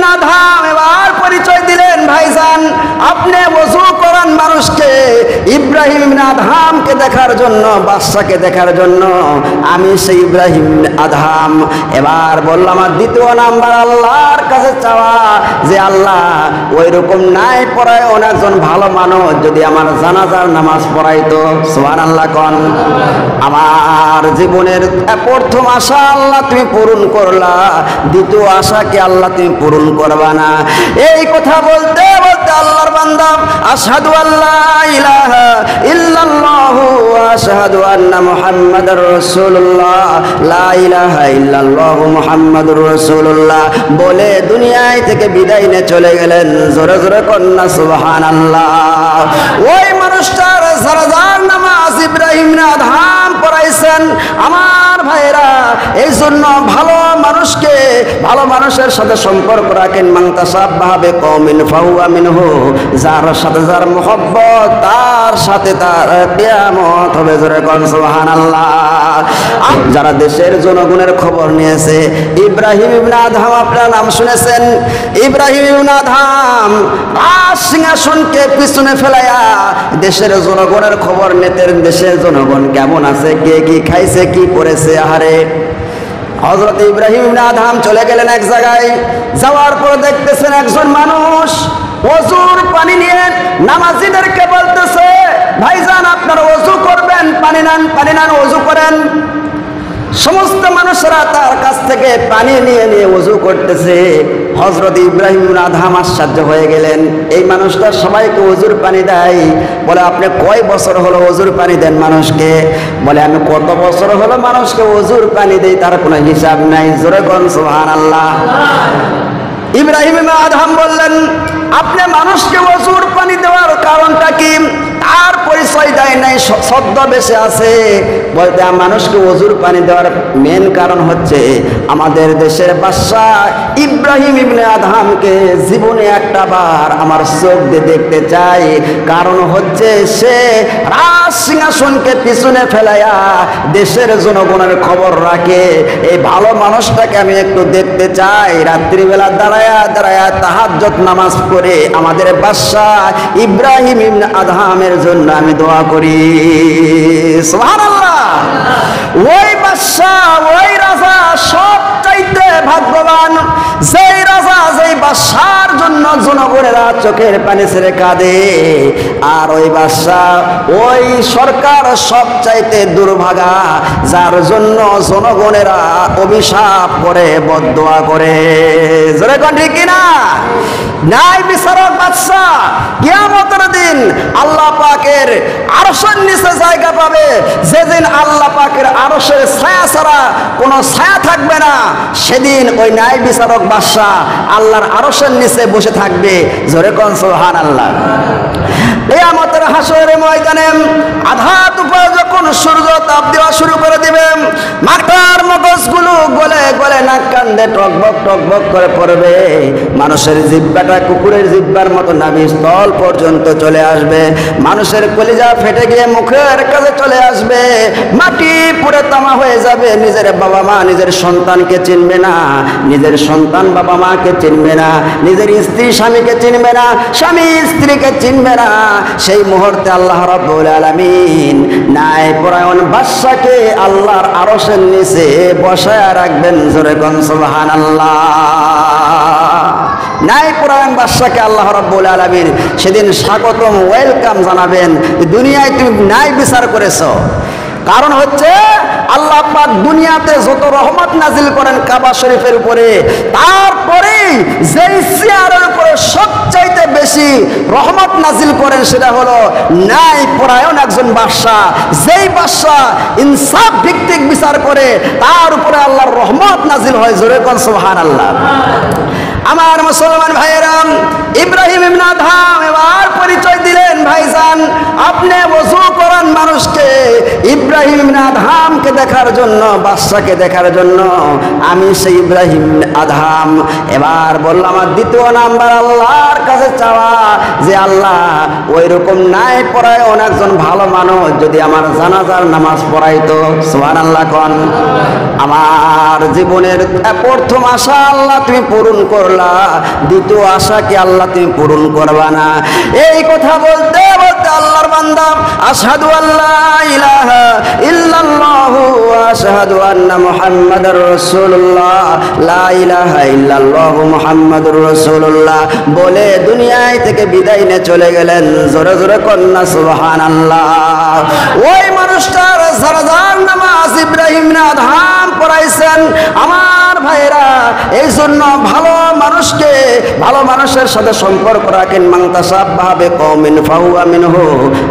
ইবনে Adham এবার পরিচয় দিলেন, ভাইজান আপনি ওযু করান মানুষকে, ইব্রাহিম ইবনে আদহামকে দেখার জন্য, বাদশাকে দেখার জন্য, আমি সেই ইব্রাহিম আদহাম। এবার বললাম আমার দ্বিতীয় নাম্বার আল্লাহর কাছে চাওয়া যে আল্লাহ ওই রকম নাই পড়ায় একজন ভালো মানুষ যদি আমার জানাজার নামাজ পড়াইতো। সুবহানাল্লাহ কোন। আমার জীবনের প্রথম আশা আল্লাহ তুমি পূরণ করলা, দ্বিতীয় আশাকে আল্লাহ তুমি পূরণ করবা না। এই কথা বলতে বলতে আল্লাহর বান্দা আশহাদু আল্লা ইলাহা ইল্লাল্লাহু ওয়া আশহাদু আন্না মুহাম্মাদার রাসূলুল্লাহ, লা ইলাহা ইল্লাল্লাহু মুহাম্মাদুর রাসূলুল্লাহ বলে দুনিয়ায় থেকে বিদায় নিয়ে চলে গেলেন। জোরে জোরে কন্না সুবহানাল্লাহ। ওই মানুষটার জানাজার নামাজ ইব্রাহিম ইবনে আদহাম পড়াইছেন। আমার ভাইরা, এই জন্য ভালো মানুষকে, ভালো মানুষের সাথে সম্পর্ক রাখেন। মান তাসাব্বাহা বিকওমিন ফাহুয়া মিনহু, যার সাথে যার মুহাব্বত তার সাথে তার কিয়ামত হবে। জোরে কোন সুবহানাল্লাহ। যারা দেশের জনগণের খবর নিয়েছে, ইব্রাহিম ইবনে আদহাম আপনার নাম শুনেছেন। ইব্রাহিম ইবনে আদহাম রাজ সিংহাসনকে পিছনে ফেলাইয়া দেশের জনগণের খবর নিতেন। দেশের জনগণ কেমন আছে, কে কি খাইছে, কি করেছে। আহারে, হযরত ইব্রাহিম ইবনে আদহাম চলে গেলেন এক জায়গায়। যাওয়ার পর দেখতেছেন একজন মানুষ ওযুর পানি নিয়ে নামাজীদেরকে বলতেছে, ভাইজান আপনারা ওযু করবেন, পানি নেন, পানি নেন, ওযু করেন। সমস্ত মানুষরা তার কাছ থেকে পানি নিয়ে নিয়ে ওযু করতেছে। হযরত ইব্রাহিম ইবনে আদহাম আশ্চর্য হয়ে গেলেন। এই মানুষটা সবাইকে ওযুর পানি দেয়। বলে আপনি কয় বছর হলো ওযুর পানি দেন মানুষকে? বলে আমি কত বছর হলো মানুষকে ওযুর পানি দেই, তার কোনো হিসাব নাই। জোরে কোন সুবহানাল্লাহ। ইব্রাহিম ইবনে আদহাম বললেন, আপনি মানুষকে ওযুর পানি দেওয়ার কারণটা কি? তার পরিচয় দেয় নাই, ছদ্মবেশে আছে। বলতে মানুষকে ওযুর পানি দেওয়ার মেন কারণ হচ্ছে আমাদের দেশের বাদশা ইব্রাহিম ইবনে আদহামকে জীবনে একটা বার আমার চোখ দিয়ে দেখতে চাই। কারণ হচ্ছে সে রাজ সিংহাসনকে পিছনে ফেলাইয়া দেশের জনগণের খবর রাখে। এই ভালো মানুষটাকে আমি একটু দেখতে চাই। রাত্রিবেলা দাঁড়ায়া দাঁড়ায়া তাহাজ্জুদ নামাজ পড়ে আমাদের বাদশা ইব্রাহিম ইবনে আদহামের জন্য আমি দোয়া করি। সুবহানাল্লাহ। ওই বাদশা, ওই রাজা সবচাইতে ভাগ্যবান, যেই রাজা, যেই বাদশার জন্য জনগণেরা চোখের পানি ছেড়ে কাঁদে। আর ওই বাদশা, ওই সরকার সবচাইতে দুর্ভাগা, যার জন্য জনগণেরা অভিশাপ করে, বদদোয়া করে। জোরে কোন ঠিক কিনা? ন্যায় বিচারক বাদশা কিয়ামতের দিন আল্লাহ পাকের আরশের নিচে জায়গা পাবে। যেদিন আল্লাহ পাকের আরশের ছায়া ছাড়া কোনো ছায়া থাকবে না, সেদিন ওই ন্যায় বিচারক বাদশা আল্লাহর আরশের নিচে বসে থাকবে। জোরে কোন সুবহানাল্লাহ। কিয়ামতের হাসরের ময়দানে আধাত উপরে যখন সূর্য তাপ দেওয়া শুরু করে দিবে, মাথার মগজগুলো গলে গলে নাক কান্দে টকবক টকবক করে পড়বে। মানুষের জিহ্বাটা কুকুরের জিহ্বার মতো নাভিস্থল পর্যন্ত চলে আসবে। মানুষের কলিজা ফেটে গিয়ে মুখের কাছে চলে আসবে। মাটি পুড়ে তামা হয়ে যাবে। নিজের বাবা মা নিজের সন্তানকে চিনবে না, নিজের সন্তান বাবা মাকে চিনবে না, নিজের স্ত্রী স্বামীকে চিনবে না, স্বামী স্ত্রীকে চিনবে না। সেই মুহূর্তে আল্লাহ রাব্বুল আলামিন ন্যায়পরায়ণ বাদশাকে আল্লাহর আরশের নিচে বসায়া রাখবেন। জোরে কোন সুবহানাল্লাহ। ন্যায়পরায়ণ বাদশাকে আল্লাহ রাব্বুল আলামিন সেদিন স্বাগতম, ওয়েলকাম জানাবেন। দুনিয়ায় তুমি ন্যায় বিচার করেছো। কারণ হচ্ছে আল্লাহ পাক দুনিয়াতে যত রহমত নাজিল করেন কাবা শরীফের উপরে, তারপরে যেই চেয়ারের উপরে সবচাইতে বেশি রহমত নাজিল করেন সেটা হলো ন্যায়পরায়ণ একজন বাদশা। যেই বাদশা ইনসাফ ভিত্তিক বিচার করে তার উপরে আল্লাহর রহমত নাজিল হয়। জোরে কোন সুবহানাল্লাহ। আমার মুসলমান ভাইয়েরা, ইব্রাহিম ইবনে আদহাম এবার পরিচয় দিলেন, ভাইজান আপনি ওযু করান মানুষকে, ইব্রাহিম ইবনে আদহামকে দেখার জন্য, বাদশাকে দেখার জন্য। আমি সেই ইব্রাহিম আদহাম। এবার বললাম আমার দ্বিতীয় নাম্বার আল্লাহর কাছে চাওয়া যে আল্লাহ ওই রকম নাই পড়ায় একজন ভালো মানুষ যদি আমার জানাজার নামাজ পড়াইতো। সুবহানাল্লাহ কোন। আমার জীবনের প্রথম আশা আল্লাহ তুমি পূরণ করলা, দ্বিতীয় আশা কি আল্লাহ তুমি পূরণ করবা না? এই কথা বলতে বলতে আল্লাহর বান্দা আশহাদু আল্লা ইলাহা ইল্লাল্লাহু ওয়া আশহাদু আন্না মুহাম্মাদার রাসূলুল্লাহ, লা ইলাহা ইল্লাল্লাহু মুহাম্মাদুর রাসূলুল্লাহ বলে দুনিয়ায় থেকে বিদায় নিয়ে চলে গেলেন। জোরে জোরে কন্না সুবহানাল্লাহ। ওই মানুষটার জানাজার নামাজ ইব্রাহিম ইবনে আদহাম পড়াইছেন। আমার ভাইরা, এই জন্য ভালো মানুষকে, ভালো মানুষের সাথে সম্পর্ক রাখেন। মান তাসাব্বাহা বিকওমিন ফাহুয়া মিনহু,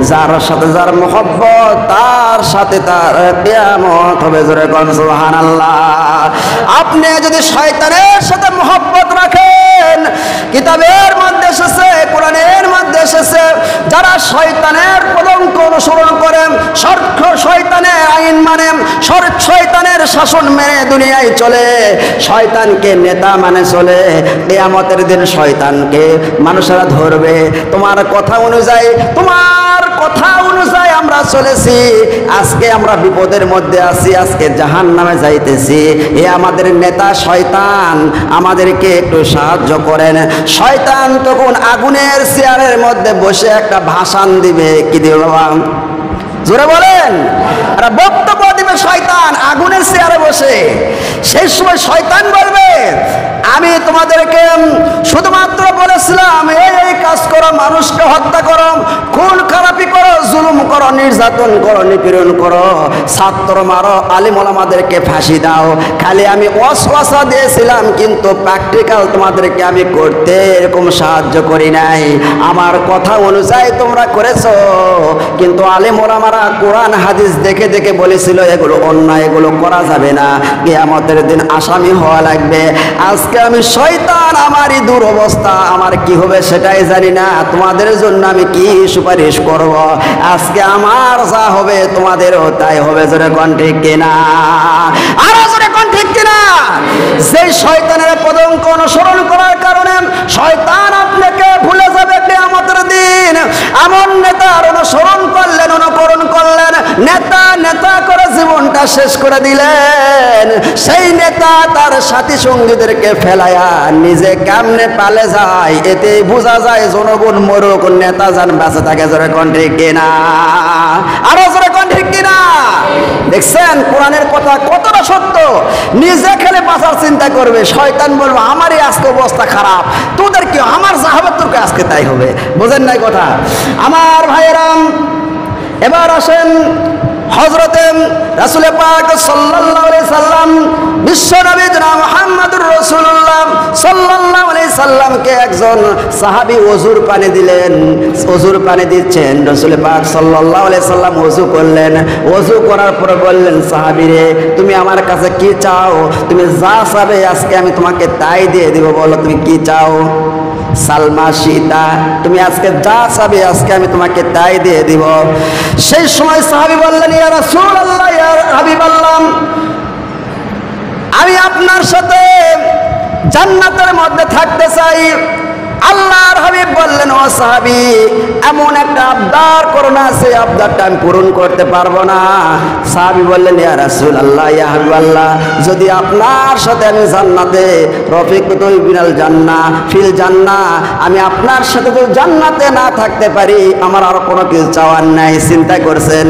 যার সাথে যার মহব্বত তার সাথে তার কিয়ামত হবে। জোরে কোন সুবহানাল্লাহ। আপনি যদি শয়তানের সাথে মহব্বত রাখেন, কিতাবের মধ্যে এসেছে, কোরআনের মধ্যে এসেছে, যারা শয়তানের পদঙ্ক অনুসরণ করেন, শয়তানের আইন মানে, শয়তানের শাসন মেনে দুনিয়ায় চলে, শয়তানকে নেতা মানে চলে, কিয়ামতের দিন শয়তানকে মানুষেরা ধরবে। তোমার কথা অনুযায়ী, তোমার কথা অনুযায়ী আমরা চলেছি, আজকে আমরা বিপদের মধ্যে আছি, আজকে জাহান্নামে যাইতেছি। এ আমাদের নেতা শয়তান, আমাদেরকে একটু সাহায্য করেন। শয়তান তখন আগুনের চেয়ারের মধ্যে বসে একটা ভাষণ দিবে। কি দিবে বাবা? জোরে বলেন। আর বক্তব্য দিবে শয়তান আগুনের চেয়ারে বসে। সেই সময় শয়তান বলবে, আমি তোমাদেরকে শুধুমাত্র বলেছিলাম এই কাজ করো, মানুষকে হত্যা করো, খুন খারাপি করো, জুলুম করো, নির্যাতন করো, নিপীড়ন করো, ছাত্র মারো, আলিম ওলামাদেরকে ফাঁসি দাও। খালি আমি ওয়াসওয়াসা দিয়েছিলাম, কিন্তু প্র্যাকটিক্যাল তোমাদেরকে আমি করতে এরকম সাহায্য করি নাই। আমার কথা অনুযায়ী তোমরা করেছো, কিন্তু আলিম ওলামারা কোরআন হাদিস দেখে দেখে বলেছিল এগুলো অন্যায়, এগুলো করা যাবে না, কিয়ামতের দিন আসামি হওয়া লাগবে। আজকে আমি শয়তান, আমারই দুরবস্থা, আমার কি হবে সেটাই জানি না, তোমাদের জন্য আমি কি সুপারিশ করব? আজকে আমার যা হবে তোমাদেরও তাই হবে। জোরে কোন ঠিক কিনা? আরো জোরে কোন ঠিক কিনা? সেই শয়তানের পদঙ্ক অনুসরণ করার কারণে শয়তান আপনাকে ভুলে যাবে কিয়ামতের দিন। এমন নেতার অনুসরণ করলেন, অনুকরণ করলেন, নেতা নেতা করে জীবনটা শেষ করে দিলেন। সেই নেতা তার সাথী সঙ্গীদেরকে ফেলায়া নিজে কেমনে পালে যায়, এতেই বোঝা যায় জনগণ মরুক, নেতা যান বেঁচে থাকে। জোরে কোন ঠিক কিনা? আরো জোরে কোন ঠিক কিনা? দেখছেন কোরআনের কথা কতটা সত্য। নিজে খেলে বাঁচার চিন্তা করবে, শয়তান বলবে আমারই আজকে অবস্থা খারাপ, তোদের কি, আমার যা হবে তোকে আজকে তাই হবে। বোঝেন নাই কথা? আমার ভাইয়েরাম, এবার আসেন হযরতে রাসূল পাক সাল্লাল্লাহু আলাইহি সাল্লাম, বিশ্বনবী জনাব মুহাম্মদুর রাসূলুল্লাহ সাল্লাল্লাহু আলাইহি সাল্লামকে একজন সাহাবী ওযুর পানি দিলেন। ওযুর পানি দিচ্ছেন, রাসূল পাক সাল্লাল্লাহু আলাইহি সাল্লাম ওযু করলেন। ওযু করার পরে বললেন, সাহাবী রে, তুমি আমার কাছে কি চাও? তুমি যা চাবে আজকে আমি তোমাকে তাই দিয়ে দিব। বলো তুমি কি চাও? সালমা সীতা, তুমি আজকে যা চাবে আজকে আমি তোমাকে তাই দিয়ে দিব। সেই সময় সাহাবী বললেন, ইয়া রাসূলুল্লাহ, ইয়া হাবিবাল্লাহ, আমি আপনার সাথে জান্নাতের মধ্যে থাকতে চাই। আল্লাহর হাবিব বললেন, ও সাহাবী, এমন একটা আবদার করো না, সেই আবদারটা আমি পূরণ করতে পারবো না। সাহাবী বললেন, ইয়া রাসূলুল্লাহ, ইয়া হাবিবাল্লাহ, যদি আপনার সাথে আমি জান্নাতে, রফিকুতুল বিনাল জান্নাহ ফিল জান্নাহ, আমি আপনার সাথে যদি জান্নাতে না থাকতে পারি, আমার আর কোনো কিছু চাওয়ার নাই। চিন্তা করছেন,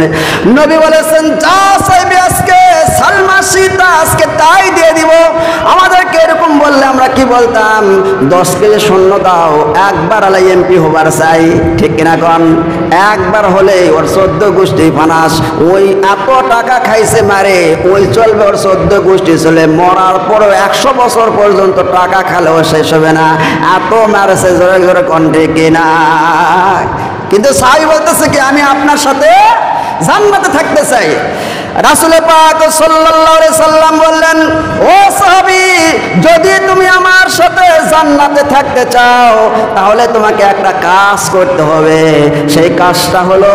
নবী বলেছেন, যা চাইবে আজকে সালমা সীতা আজকে তাই দিয়ে দিব। আমাদেরকে এরকম বললে আমরা কি বলতাম? 10 কেজি সৈন্য দাও, একবার আলাই এমপি হবার চাই। ঠিক কিনা কন? একবার হলে ওর 14 গোষ্ঠী ফানাস, ওই এত টাকা খাইছে মারে, ওই চলবে ওর 14 গোষ্ঠী চলে, মরার পরও 100 বছর পর্যন্ত টাকা খালেও শেষ হবে না, এত মারেছে। জোরে জোরে কন ঠিক কিনা? কিন্তু সাহাবী বলতেছে কি, আমি আপনার সাথে জান্নাতে থাকতে চাই। রাসূল পাক সাল্লাল্লাহু আলাইহি সাল্লাম বললেন, ও সাহাবী, যদি তুমি আমার সাথে জান্নাতে থাকতে চাও তাহলে তোমাকে একটা কাজ করতে হবে। সেই কাজটা হলো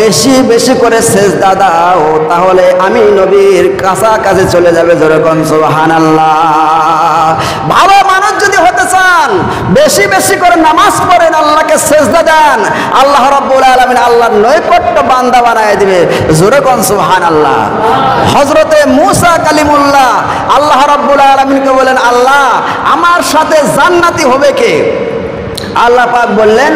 বেশি বেশি করে সেজদা দাও, তাহলে আমি নবীর কাছাকাছি চলে যাবে। যেরকম সুবহানাল্লাহ। ভালো মানুষ যদি হতে চান বেশি বেশি করে নামাজ পড়েন, আল্লাহকে সেজদা দেন, আল্লাহ রাব্বুল আলামিন আল্লাহর নৈকট্য বান্দা বানায় দিবে। যেরকম সুবহানাল্লাহ। হযরতে মূসা কালিমুল্লাহ আল্লাহ রাব্বুল আলামিনকে বলেন, আল্লাহ আমার সাথে জান্নাতি হবে কে? আল্লাহ পাক বললেন,